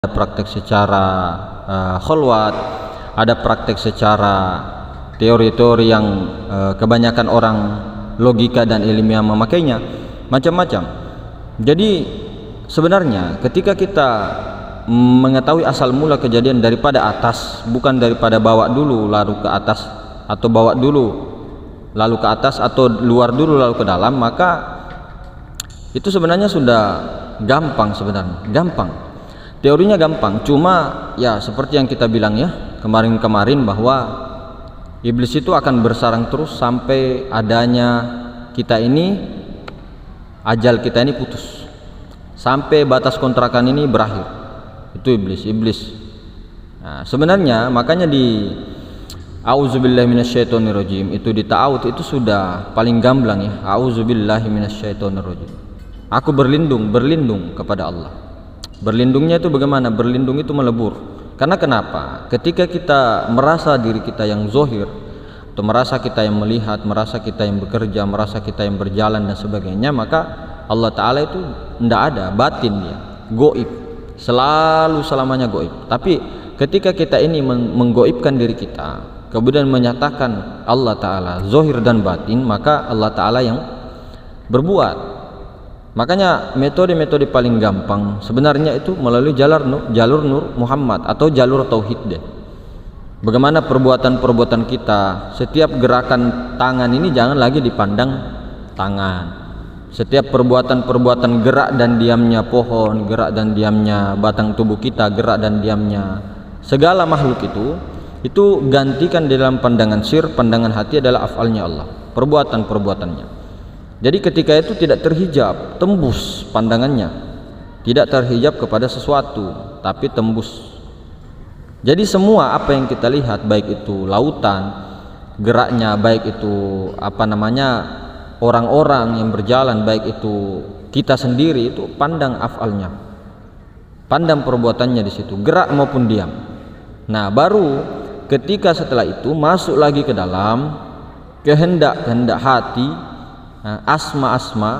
praktek secara kholwat, ada praktek secara teori-teori yang kebanyakan orang logika dan ilmiah memakainya, macam-macam. Jadi sebenarnya ketika kita mengetahui asal mula kejadian daripada atas, bukan daripada bawah dulu lalu ke atas, atau bawah dulu lalu ke atas, atau luar dulu lalu ke dalam, maka itu sebenarnya sudah gampang. Sebenarnya gampang, teorinya gampang. Cuma ya seperti yang kita bilang ya kemarin-kemarin, bahwa iblis itu akan bersarang terus sampai adanya kita ini, ajal kita ini putus, sampai batas kontrakan ini berakhir. Itu iblis. Nah, sebenarnya makanya di auzubillahi minasyaitonirrajim itu, di ta'awudz itu sudah paling gamblang ya, auzubillahi minasyaitonirrajim. Aku berlindung kepada Allah. Berlindungnya itu bagaimana? Berlindung itu melebur. Karena kenapa? Ketika kita merasa diri kita yang zohir, atau merasa kita yang melihat, merasa kita yang bekerja, merasa kita yang berjalan dan sebagainya, maka Allah Ta'ala itu tidak ada, batin dia, goib, selalu selamanya goib. Tapi ketika kita ini menggoibkan diri kita, kemudian menyatakan Allah Ta'ala zohir dan batin, maka Allah Ta'ala yang berbuat. Makanya metode-metode paling gampang sebenarnya itu melalui jalur Nur Muhammad atau jalur tauhid deh. Bagaimana perbuatan-perbuatan kita, setiap gerakan tangan ini jangan lagi dipandang tangan. Setiap perbuatan-perbuatan gerak dan diamnya pohon, gerak dan diamnya batang tubuh kita, gerak dan diamnya segala makhluk itu gantikan di dalam pandangan sir, pandangan hati adalah afalnya Allah, perbuatan-perbuatannya. Jadi ketika itu tidak terhijab, tembus pandangannya, tidak terhijab kepada sesuatu, tapi tembus. Jadi semua apa yang kita lihat, baik itu lautan geraknya, baik itu orang-orang yang berjalan, baik itu kita sendiri, itu pandang afalnya, pandang perbuatannya di situ, gerak maupun diam. Nah, baru ketika setelah itu masuk lagi ke dalam kehendak hati, asma-asma,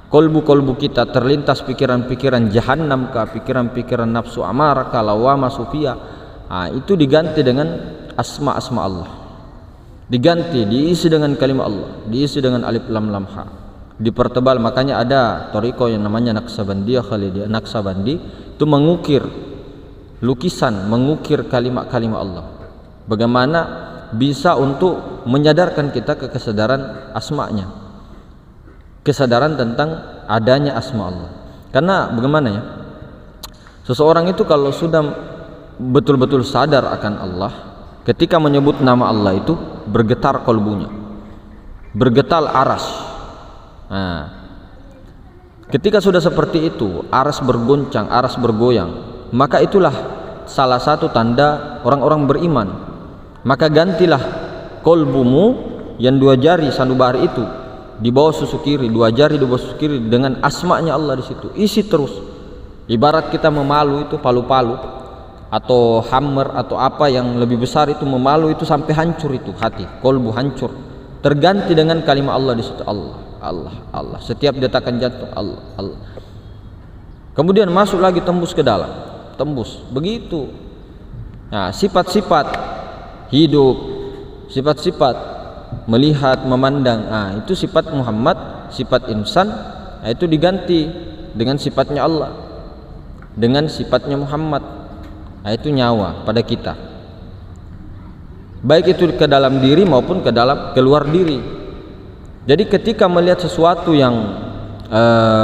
kolbu-kolbu kita terlintas pikiran-pikiran jahannam kah, pikiran-pikiran nafsu amarah kah, lawamah sufiyah, itu diganti dengan asma-asma Allah, diganti, diisi dengan kalimat Allah, diisi dengan alif lam lam ha, dipertebal. Makanya ada thariqah yang namanya Naqsabandiyah, Khalidiyah Naqsabandi, itu mengukir lukisan, mengukir kalimat-kalimat Allah. Bagaimana bisa untuk menyadarkan kita ke kesadaran asma'nya, kesadaran tentang adanya asma Allah. Karena bagaimana ya, seseorang itu kalau sudah betul-betul sadar akan Allah, ketika menyebut nama Allah itu bergetar kolbunya, bergetar aras. Nah, ketika sudah seperti itu, aras bergoncang, aras bergoyang, maka itulah salah satu tanda orang-orang beriman. Maka gantilah kolbumu yang dua jari sanubari itu di bawah susu kiri, dua jari di bawah susu kiri, dengan asma'nya Allah di situ. Isi terus. Ibarat kita memalu itu palu-palu atau hammer atau apa yang lebih besar itu, memalu itu sampai hancur itu hati, kolbu hancur. Terganti dengan kalimat Allah di situ, Allah. Setiap detakan jantung Allah. Kemudian masuk lagi, tembus ke dalam, tembus. Begitu. Nah, sifat-sifat hidup, sifat-sifat melihat, memandang, itu sifat Muhammad, sifat insan, itu diganti dengan sifatnya Allah, dengan sifatnya Muhammad. Itu nyawa pada kita, baik itu ke dalam diri maupun ke luar diri. Jadi ketika melihat sesuatu yang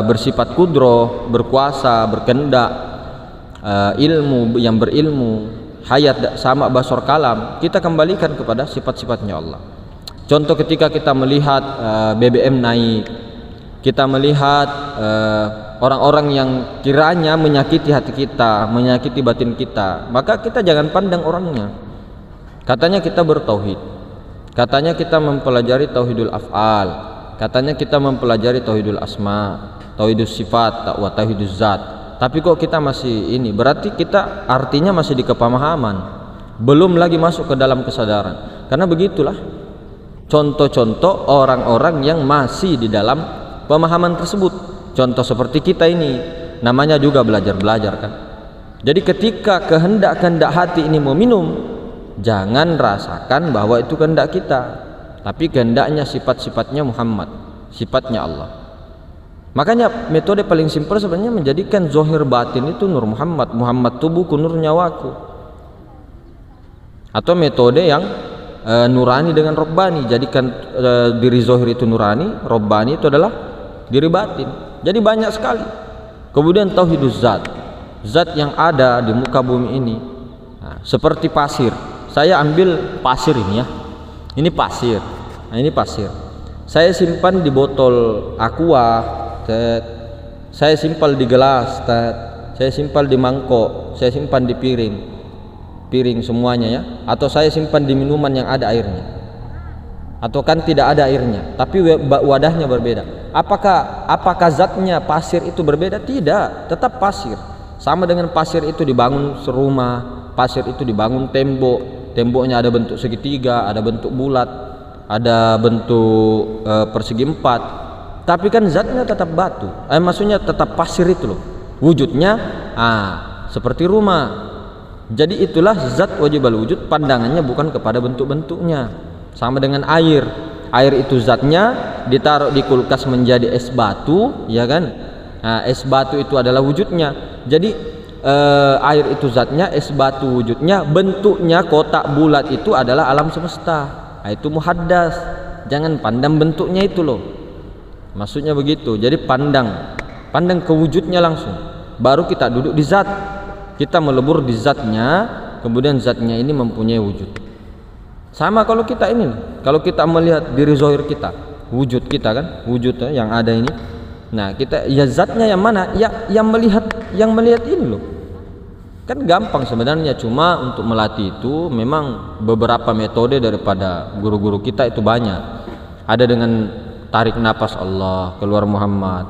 bersifat kudroh, berkuasa, berkehendak, ilmu, yang berilmu, hayat sama basor kalam, kita kembalikan kepada sifat-sifatnya Allah. Contoh ketika kita melihat BBM naik, kita melihat orang-orang yang kiranya menyakiti hati kita, menyakiti batin kita, maka kita jangan pandang orangnya. Katanya kita bertauhid, katanya kita mempelajari tauhidul af'al, katanya kita mempelajari tauhidul asma, tauhidus sifat, tauhiduz zat. Tapi kok kita masih ini, berarti kita artinya masih di kepemahaman, belum lagi masuk ke dalam kesadaran. Karena begitulah contoh-contoh orang-orang yang masih di dalam pemahaman tersebut. Contoh seperti kita ini, namanya juga belajar kan. Jadi ketika kehendak-kehendak hati ini mau minum, jangan rasakan bahwa itu kehendak kita, tapi kehendaknya sifat-sifatnya Muhammad, sifatnya Allah. Makanya metode paling simpel sebenarnya menjadikan zahir batin itu nur Muhammad, Muhammad tubuhku nur nyawaku. Atau metode yang nurani dengan robbani, jadikan diri zahir itu nurani, robbani itu adalah diri batin. Jadi banyak sekali. Kemudian tauhiduz zat, zat yang ada di muka bumi ini. Nah, seperti pasir. Saya ambil pasir ini ya. Ini pasir. Nah, ini pasir. Saya simpan di botol aqua, saya simpan di gelas, saya simpan di mangkok, saya simpan di piring semuanya ya. Atau saya simpan di minuman yang ada airnya. Atau kan tidak ada airnya, tapi wadahnya berbeda. Apakah zatnya pasir itu berbeda? Tidak, tetap pasir. Sama dengan pasir itu dibangun serumah, pasir itu dibangun tembok, temboknya ada bentuk segitiga, ada bentuk bulat, ada bentuk persegi empat, tapi kan zatnya tetap batu. Maksudnya tetap pasir itu loh. Wujudnya seperti rumah. Jadi itulah zat wajibal wujud, pandangannya bukan kepada bentuk-bentuknya. Sama dengan air. Air itu zatnya ditaruh di kulkas menjadi es batu, ya kan? Nah, es batu itu adalah wujudnya. Jadi air itu zatnya, es batu wujudnya, bentuknya kotak bulat itu adalah alam semesta. Nah, itu muhaddas. Jangan pandang bentuknya itu loh. Maksudnya begitu. Jadi pandang ke wujudnya langsung. Baru kita duduk di zat. Kita melebur di zatnya, kemudian zatnya ini mempunyai wujud. Sama kalau kita ini, kalau kita melihat diri zahir kita, wujud kita kan, wujud yang ada ini. Nah, kita ya zatnya yang mana? Ya yang melihat ini loh. Kan gampang sebenarnya, cuma untuk melatih itu memang beberapa metode daripada guru-guru kita itu banyak. Ada dengan tarik napas Allah, keluar Muhammad,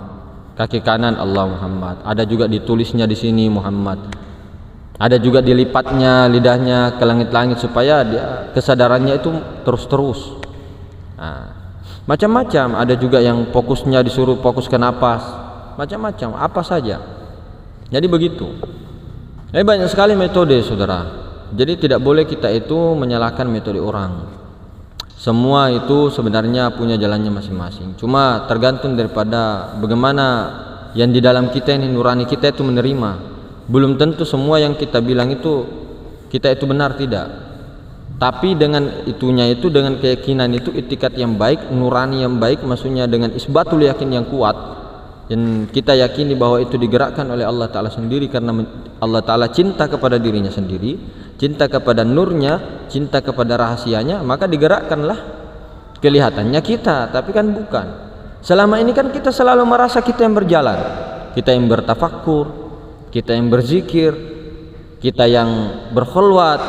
kaki kanan Allah Muhammad. Ada juga ditulisnya di sini Muhammad. Ada juga dilipatnya lidahnya ke langit-langit supaya dia kesadarannya itu terus-terus. Nah, macam-macam. Ada juga yang fokusnya disuruh fokus ke napas, macam-macam, apa saja. Jadi begitu. Banyak sekali metode, saudara. Jadi tidak boleh kita itu menyalahkan metode orang. Semua itu sebenarnya punya jalannya masing-masing. Cuma tergantung daripada bagaimana yang di dalam kita ini, nurani kita itu menerima. Belum tentu semua yang kita bilang itu kita itu benar, tidak. Tapi dengan itunya itu, dengan keyakinan itu, itikat yang baik, nurani yang baik, maksudnya dengan isbatul yakin yang kuat, dan kita yakini bahwa itu digerakkan oleh Allah Ta'ala sendiri, karena Allah Ta'ala cinta kepada dirinya sendiri, cinta kepada nurnya, cinta kepada rahasianya, maka digerakkanlah. Kelihatannya kita, tapi kan bukan. Selama ini kan kita selalu merasa kita yang berjalan, kita yang bertafakkur, kita yang berzikir, kita yang berkhulwat,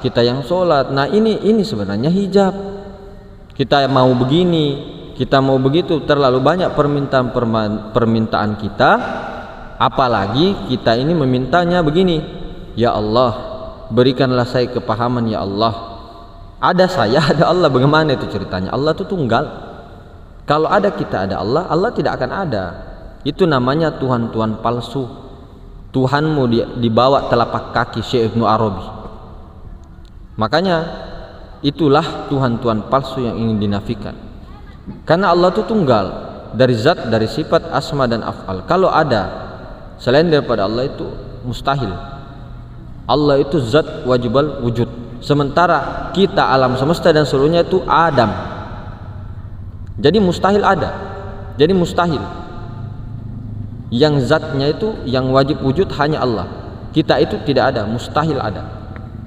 kita yang sholat. Nah ini sebenarnya hijab. Kita mau begini, kita mau begitu, terlalu banyak permintaan kita. Apalagi kita ini memintanya begini, ya Allah, berikanlah saya kepahaman ya Allah. Ada saya, ada Allah. Bagaimana itu ceritanya? Allah itu tunggal. Kalau ada kita, ada Allah, Allah tidak akan ada. Itu namanya Tuhan-Tuhan palsu. Tuhanmu dibawa telapak kaki Syekh Ibnu Arabi. Makanya itulah Tuhan-Tuhan palsu yang ingin dinafikan. Karena Allah itu tunggal, dari zat, dari sifat, asma dan af'al. Kalau ada selain daripada Allah itu mustahil. Allah itu zat wajibal wujud. Sementara kita alam semesta dan seluruhnya itu Adam. Jadi mustahil ada. Jadi mustahil. Yang zatnya itu, yang wajib wujud hanya Allah. Kita itu tidak ada, mustahil ada.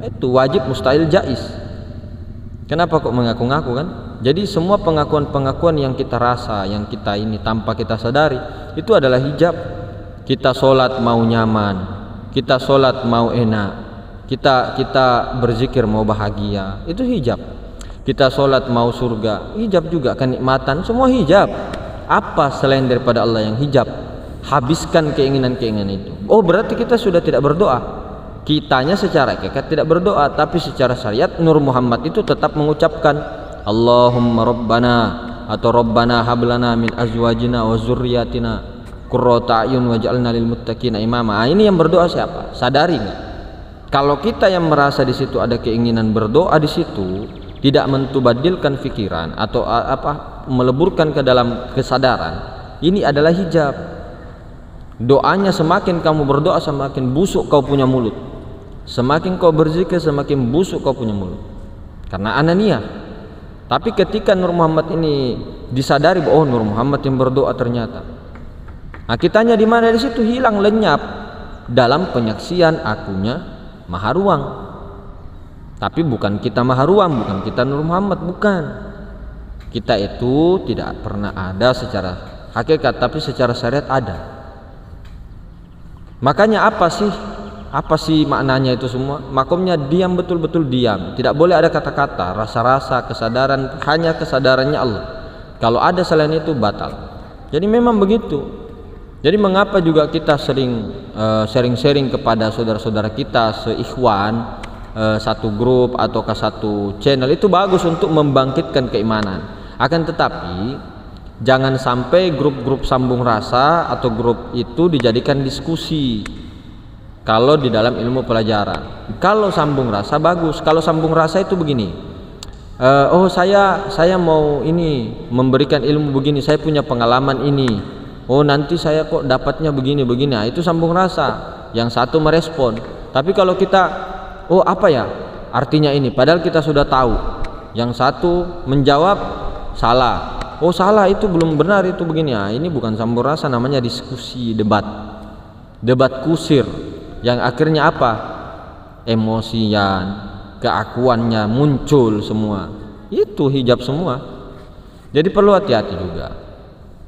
Itu wajib, mustahil, jaiz. Kenapa kok mengaku-ngaku kan? Jadi semua pengakuan-pengakuan yang kita rasa, yang kita ini tanpa kita sadari, itu adalah hijab. Kita sholat mau nyaman, kita sholat mau enak, kita berzikir mau bahagia, itu hijab. Kita sholat mau surga, hijab juga, kenikmatan, semua hijab. Apa selain daripada Allah yang hijab? Habiskan keinginan-keinginan itu. Oh, berarti kita sudah tidak berdoa. Kitanya secara hakikat tidak berdoa, tapi secara syariat Nur Muhammad itu tetap mengucapkan Allahumma Rabbana atau Rabbana hablana min azwajina wa zurriyatina qurrata a'yun waj'alna lil muttaqina imama. Ini yang berdoa siapa? Sadari nggak? Kalau kita yang merasa di situ ada keinginan berdoa di situ, tidak mentubadilkan pikiran atau meleburkan ke dalam kesadaran, ini adalah hijab. Doanya semakin kamu berdoa semakin busuk kau punya mulut. Semakin kau berzikir semakin busuk kau punya mulut. Karena ananiyah. Tapi ketika Nur Muhammad ini disadari bahwa Nur Muhammad yang berdoa ternyata. Nah, kitanya di mana? Di situ hilang lenyap dalam penyaksian akunya Maha Ruang. Tapi bukan kita Maha Ruang, bukan kita Nur Muhammad, bukan. Kita itu tidak pernah ada secara hakikat, tapi secara syariat ada. Makanya apa sih maknanya itu semua? Makomnya diam, betul-betul diam. Tidak boleh ada kata-kata, rasa-rasa, kesadaran, hanya kesadarannya Allah. Kalau ada selain itu batal. Jadi memang begitu. Jadi mengapa juga kita sering sharing-sharing kepada saudara-saudara kita seikhwan, satu grup ataukah satu channel, itu bagus untuk membangkitkan keimanan. Akan tetapi jangan sampai grup-grup sambung rasa atau grup itu dijadikan diskusi. Kalau di dalam ilmu pelajaran, kalau sambung rasa bagus. Kalau sambung rasa itu begini, oh saya mau ini memberikan ilmu begini, saya punya pengalaman ini. Oh nanti saya kok dapatnya begini. Nah, itu sambung rasa. Yang satu merespon. Tapi kalau kita, oh apa ya artinya ini, padahal kita sudah tahu. Yang satu menjawab salah. Oh salah, itu belum benar, itu begini. Nah, ini bukan sambung rasa, namanya diskusi, debat kusir. Yang akhirnya apa? Emosian, keakuannya muncul semua. Itu hijab semua. Jadi perlu hati-hati juga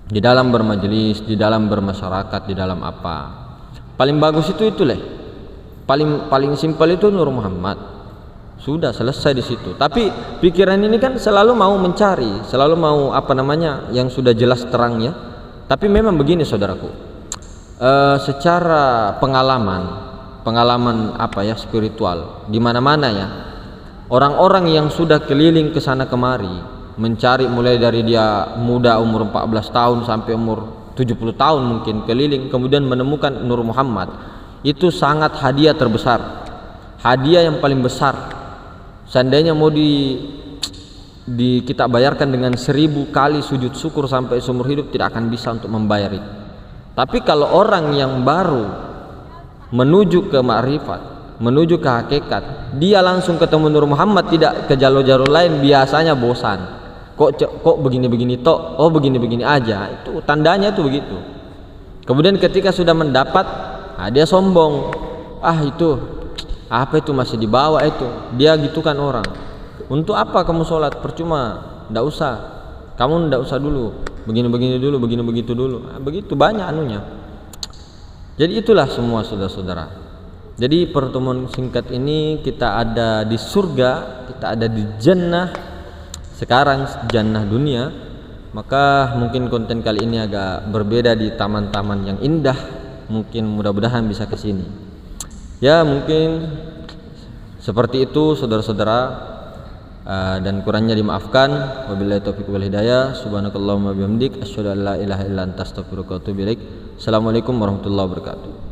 di dalam bermajelis, di dalam bermasyarakat, di dalam apa. Paling bagus itu leh. Paling simpel itu Nur Muhammad. Sudah selesai di situ. Tapi pikiran ini kan selalu mau mencari, selalu mau yang sudah jelas terangnya. Tapi memang begini saudaraku. Secara pengalaman spiritual di mana-mana ya. Orang-orang yang sudah keliling ke sana kemari mencari, mulai dari dia muda umur 14 tahun sampai umur 70 tahun mungkin keliling, kemudian menemukan Nur Muhammad, itu sangat hadiah terbesar, hadiah yang paling besar. Seandainya mau kita bayarkan dengan 1000 kali sujud syukur sampai seumur hidup, tidak akan bisa untuk membayar itu. Tapi kalau orang yang baru menuju ke ma'rifat, menuju ke hakikat, dia langsung ketemu Nur Muhammad, tidak ke jalur-jalur lain, biasanya bosan. Kok begini-begini toh, oh begini-begini aja, itu tandanya itu begitu. Kemudian ketika sudah mendapat, dia sombong. Itu masih dibawa itu, dia gitukan orang. Untuk apa kamu sholat? Percuma, ndak usah. Kamu ndak usah dulu, begini-begini dulu, begini begitu dulu. Begitu banyak anunya. Jadi itulah semua saudara-saudara. Jadi pertemuan singkat ini kita ada di surga, kita ada di jannah. Sekarang jannah dunia, maka mungkin konten kali ini agak berbeda di taman-taman yang indah. Mungkin mudah-mudahan bisa ke sini. Ya mungkin seperti itu saudara-saudara, dan kurangnya dimaafkan. Wabillahi taufiq wal hidayah. Subhanakallahumma bihamdik asyhadu an la ilaha illa anta astaghfiruka wa atubu ilaik. Assalamualaikum warahmatullahi wabarakatuh.